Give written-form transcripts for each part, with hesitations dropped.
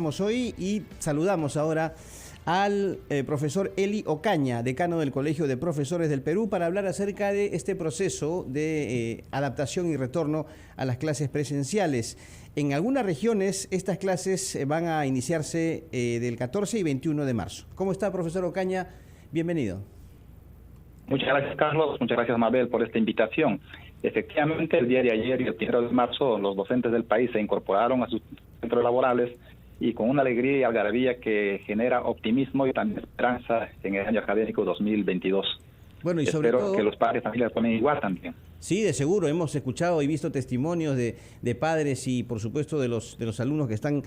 conversamos hoy y saludamos ahora al profesor Eli Ocaña, decano del Colegio de Profesores del Perú, para hablar acerca de este proceso de adaptación y retorno a las clases presenciales. En algunas regiones estas clases van a iniciarse del 14 y 21 de marzo. ¿Cómo está, profesor Ocaña? Bienvenido. Muchas gracias, Carlos. Muchas gracias, Mabel, por esta invitación. Efectivamente, el día de ayer y el 1 de marzo, los docentes del país se incorporaron a sus centros laborales y con una alegría y algarabía que genera optimismo y también esperanza en el año académico 2022. Bueno, y sobre Espero todo que los padres y familias ponen igual también. Sí, de seguro. Hemos escuchado y visto testimonios de padres y, por supuesto, de los alumnos que están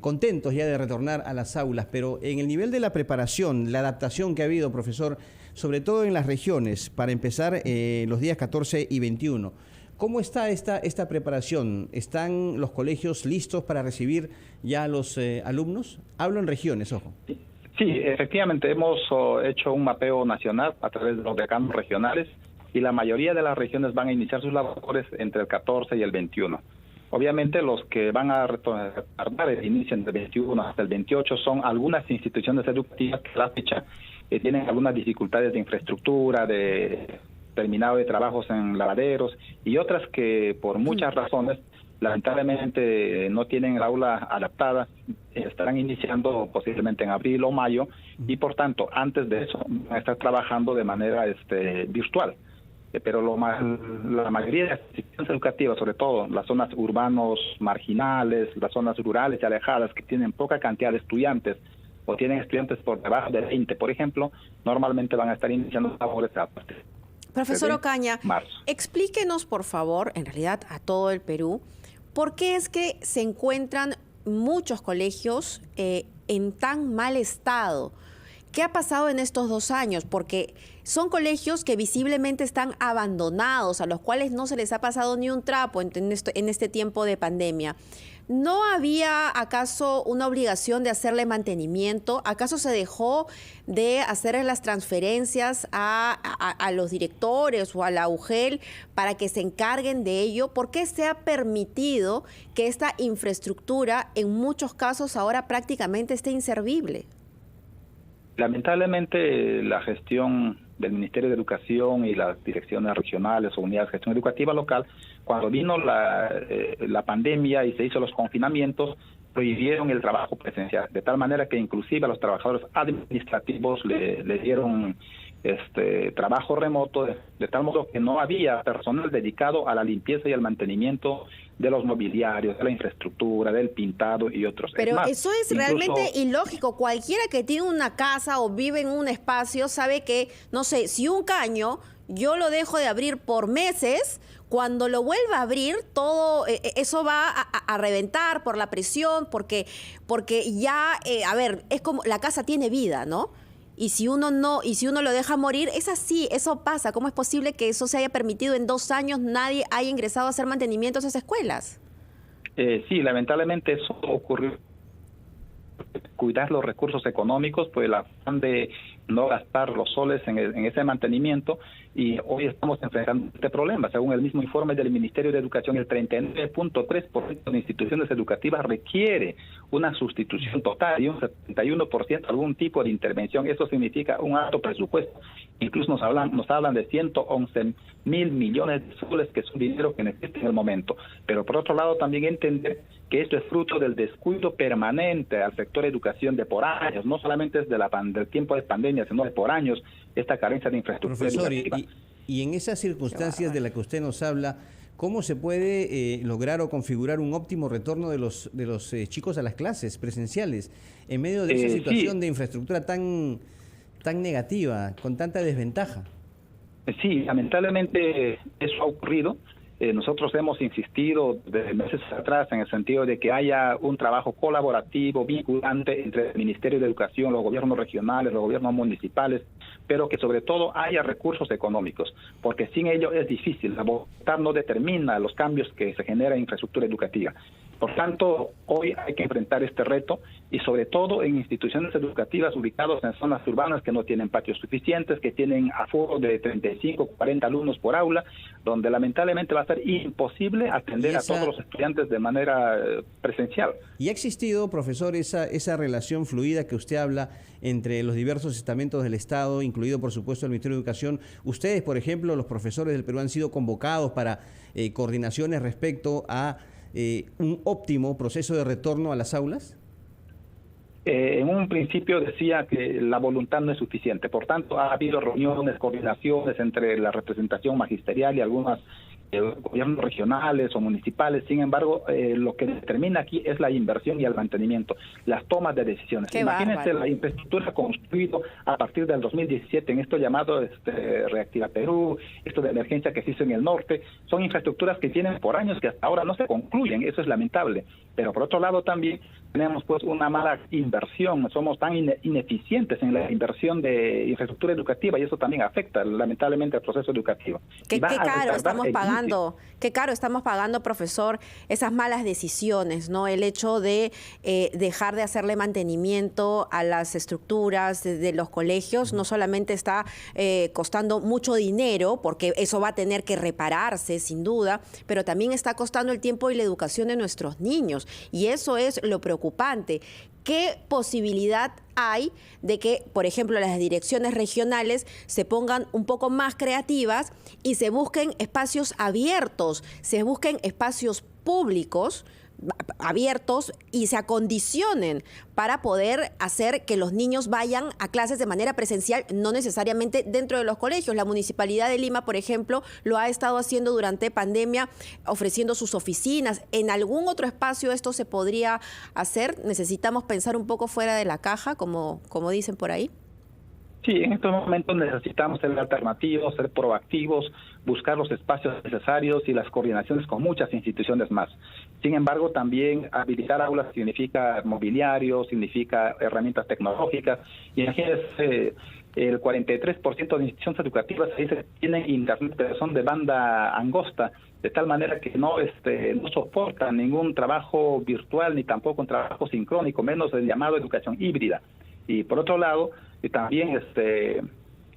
contentos ya de retornar a las aulas. Pero en el nivel de la preparación, la adaptación que ha habido, profesor, sobre todo en las regiones, para empezar los días 14 y 21, ¿cómo está esta preparación? ¿Están los colegios listos para recibir ya a los alumnos? Hablo en regiones, ojo. Sí, efectivamente hemos hecho un mapeo nacional a través de los decanos regionales y la mayoría de las regiones van a iniciar sus labores entre el 14 y el 21. Obviamente los que van a retardar el inicio entre el 21 hasta el 28 son algunas instituciones educativas que a la fecha tienen algunas dificultades de infraestructura, de terminado de trabajos en lavaderos y otras que por muchas razones lamentablemente no tienen el aula adaptada, estarán iniciando posiblemente en abril o mayo y por tanto antes de eso van a estar trabajando de manera virtual. Pero la mayoría de las instituciones educativas, sobre todo las zonas urbanos marginales, las zonas rurales y alejadas que tienen poca cantidad de estudiantes o tienen estudiantes por debajo de 20, por ejemplo, normalmente van a estar iniciando labores a partir Profesor Ocaña, marzo. Explíquenos, por favor, en realidad a todo el Perú, ¿por qué es que se encuentran muchos colegios en tan mal estado? ¿Qué ha pasado en estos 2 años? Porque son colegios que visiblemente están abandonados, a los cuales no se les ha pasado ni un trapo en este tiempo de pandemia. ¿No había acaso una obligación de hacerle mantenimiento? ¿Acaso se dejó de hacer las transferencias a los directores o a la UGEL para que se encarguen de ello? ¿Por qué se ha permitido que esta infraestructura en muchos casos ahora prácticamente esté inservible? Lamentablemente la gestión del Ministerio de Educación y las direcciones regionales o unidades de gestión educativa local, cuando vino la pandemia y se hizo los confinamientos, prohibieron el trabajo presencial, de tal manera que inclusive a los trabajadores administrativos le dieron trabajo remoto, de tal modo que no había personal dedicado a la limpieza y al mantenimiento de los mobiliarios, de la infraestructura, del pintado y otros. Pero más, eso es realmente ilógico. Cualquiera que tiene una casa o vive en un espacio sabe que, no sé, si un caño yo lo dejo de abrir por meses, cuando lo vuelva a abrir, todo eso va a reventar por la presión, porque ya, a ver, es como la casa tiene vida, ¿no? Y si uno lo deja morir, es así, eso pasa. ¿Cómo es posible que eso se haya permitido en 2 años, nadie haya ingresado a hacer mantenimiento a esas escuelas? Sí, lamentablemente eso ocurrió. Cuidar los recursos económicos, pues la afán de no gastar los soles en ese mantenimiento, y hoy estamos enfrentando este problema. Según el mismo informe del Ministerio de Educación, el 39.3% de instituciones educativas requiere una sustitución total y un 71% algún tipo de intervención. Eso significa un alto presupuesto. Incluso nos hablan de 111 mil millones de soles, que es un dinero que necesita en el momento. Pero por otro lado también entender que esto es fruto del descuido permanente al sector educación de por años, no solamente es del tiempo de pandemia, sino de por años, esta carencia de infraestructura educativa. Y en esas circunstancias de las que usted nos habla, ¿cómo se puede lograr o configurar un óptimo retorno de los chicos a las clases presenciales en medio de esa situación de infraestructura tan negativa, con tanta desventaja? Sí, lamentablemente eso ha ocurrido. Nosotros hemos insistido desde meses atrás en el sentido de que haya un trabajo colaborativo, vinculante entre el Ministerio de Educación, los gobiernos regionales, los gobiernos municipales, pero que sobre todo haya recursos económicos, porque sin ello es difícil. La voluntad no determina los cambios que se generan en infraestructura educativa. Por tanto, hoy hay que enfrentar este reto y sobre todo en instituciones educativas ubicadas en zonas urbanas que no tienen patios suficientes, que tienen aforo de 35, 40 alumnos por aula, donde lamentablemente va a ser imposible atender a todos los estudiantes de manera presencial. ¿Y ha existido, profesor, esa relación fluida que usted habla entre los diversos estamentos del Estado, incluido por supuesto el Ministerio de Educación? Ustedes, por ejemplo, los profesores del Perú han sido convocados para coordinaciones respecto a un óptimo proceso de retorno a las aulas? En un principio decía que la voluntad no es suficiente, por tanto ha habido reuniones, coordinaciones entre la representación magisterial y algunos gobiernos regionales o municipales. Sin embargo, lo que determina aquí es la inversión y el mantenimiento, las tomas de decisiones. Imagínense la infraestructura construida a partir del 2017 en esto llamado Reactiva Perú, esto de emergencia que se hizo en el norte. Son infraestructuras que tienen por años que hasta ahora no se concluyen, eso es lamentable. Pero por otro lado también tenemos pues una mala inversión, somos tan ineficientes en la inversión de infraestructura educativa y eso también afecta lamentablemente al proceso educativo. Qué caro estamos pagando, qué caro estamos pagando, profesor, esas malas decisiones, ¿no? El hecho de dejar de hacerle mantenimiento a las estructuras de los colegios no solamente está costando mucho dinero, porque eso va a tener que repararse sin duda, pero también está costando el tiempo y la educación de nuestros niños. Y eso es lo preocupante. ¿Qué posibilidad hay de que, por ejemplo, las direcciones regionales se pongan un poco más creativas y se busquen espacios abiertos, se busquen espacios públicos abiertos y se acondicionen para poder hacer que los niños vayan a clases de manera presencial, no necesariamente dentro de los colegios? La Municipalidad de Lima, por ejemplo, lo ha estado haciendo durante pandemia, ofreciendo sus oficinas. ¿En algún otro espacio esto se podría hacer? ¿Necesitamos pensar un poco fuera de la caja, como dicen por ahí? Sí, en estos momentos necesitamos ser alternativos, ser proactivos, buscar los espacios necesarios y las coordinaciones con muchas instituciones más. Sin embargo, también habilitar aulas significa mobiliario, significa herramientas tecnológicas. Imagínense, el 43% de instituciones educativas tienen internet, pero son de banda angosta, de tal manera que no soportan ningún trabajo virtual ni tampoco un trabajo sincrónico, menos el llamado educación híbrida. Y por otro lado, también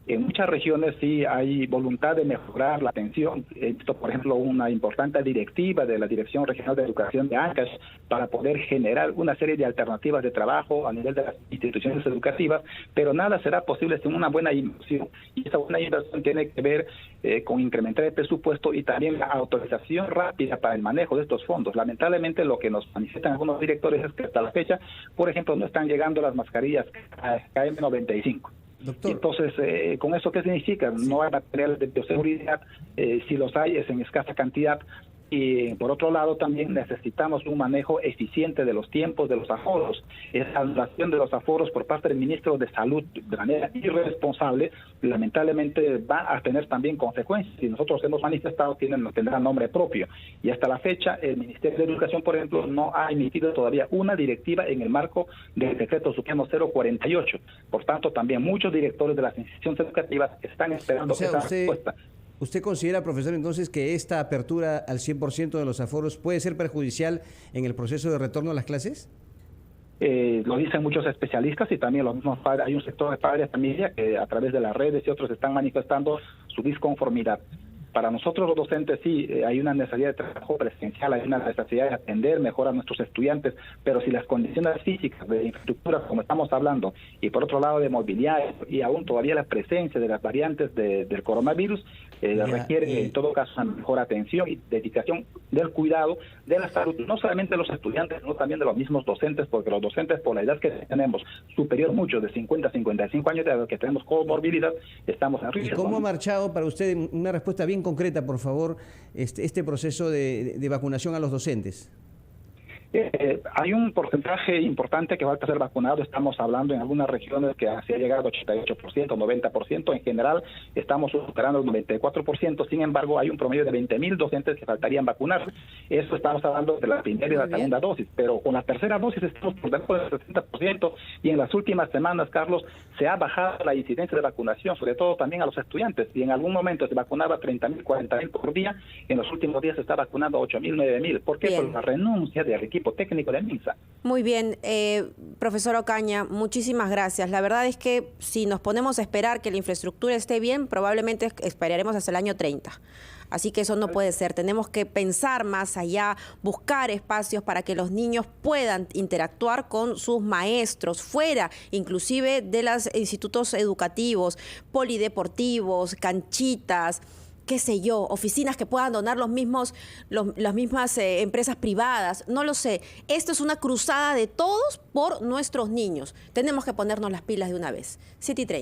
en muchas regiones sí hay voluntad de mejorar la atención. Esto, por ejemplo, una importante directiva de la Dirección Regional de Educación de Ancash para poder generar una serie de alternativas de trabajo a nivel de las instituciones educativas, pero nada será posible sin una buena inversión. Y esa buena inversión tiene que ver con incrementar el presupuesto y también la autorización rápida para el manejo de estos fondos. Lamentablemente, lo que nos manifiestan algunos directores es que hasta la fecha, por ejemplo, no están llegando las mascarillas KN95. Doctor. Entonces, ¿con eso qué significa? Sí. No hay material de bioseguridad, si los hay es en escasa cantidad. Y por otro lado también necesitamos un manejo eficiente de los tiempos de los aforos. Esa anulación de los aforos por parte del ministro de Salud de manera irresponsable lamentablemente va a tener también consecuencias. Si nosotros hemos manifestado, tendrá nombre propio. Y hasta la fecha el Ministerio de Educación, por ejemplo, no ha emitido todavía una directiva en el marco del decreto supremo 048. Por tanto, también muchos directores de las instituciones educativas están esperando esa respuesta. ¿Usted considera, profesor, entonces que esta apertura al 100% de los aforos puede ser perjudicial en el proceso de retorno a las clases? Lo dicen muchos especialistas y también los mismos padres. Hay un sector de padres de familia que a través de las redes y otros están manifestando su disconformidad. Para nosotros los docentes sí, hay una necesidad de trabajo presencial, hay una necesidad de atender mejor a nuestros estudiantes, pero si las condiciones físicas de infraestructura, como estamos hablando, y por otro lado de mobiliario, y aún todavía la presencia de las variantes del coronavirus, requiere en todo caso una mejor atención y dedicación del cuidado de la salud, no solamente de los estudiantes, sino también de los mismos docentes, porque los docentes, por la edad que tenemos, superior mucho, de 50 a 55 años de edad, que tenemos comorbilidad, estamos en riesgo. ¿Y cómo ha marchado para usted, una respuesta bien concreta, por favor, este proceso de vacunación a los docentes? Hay un porcentaje importante que falta ser vacunado. Estamos hablando en algunas regiones que se ha llegado a 88%, 90%. En general, estamos superando el 94%. Sin embargo, hay un promedio de 20.000 docentes que faltarían vacunar. Eso estamos hablando de la primera y la segunda dosis. Pero con la tercera dosis estamos por debajo del 60%. Y en las últimas semanas, Carlos, se ha bajado la incidencia de vacunación, sobre todo también a los estudiantes. Y en algún momento se vacunaba 30.000, 40.000 por día. En los últimos días se está vacunando 8.000, 9.000. ¿Por qué? Bien. Por la renuncia del equipo técnico de MINSA. Muy bien, profesor Ocaña, muchísimas gracias. La verdad es que si nos ponemos a esperar que la infraestructura esté bien, probablemente esperaremos hasta el año 30. Así que eso no puede ser. Tenemos que pensar más allá, buscar espacios para que los niños puedan interactuar con sus maestros, fuera inclusive de los institutos educativos, polideportivos, canchitas, qué sé yo, oficinas que puedan donar las mismas empresas privadas, no lo sé. Esto es una cruzada de todos por nuestros niños. Tenemos que ponernos las pilas de una vez. 7:30.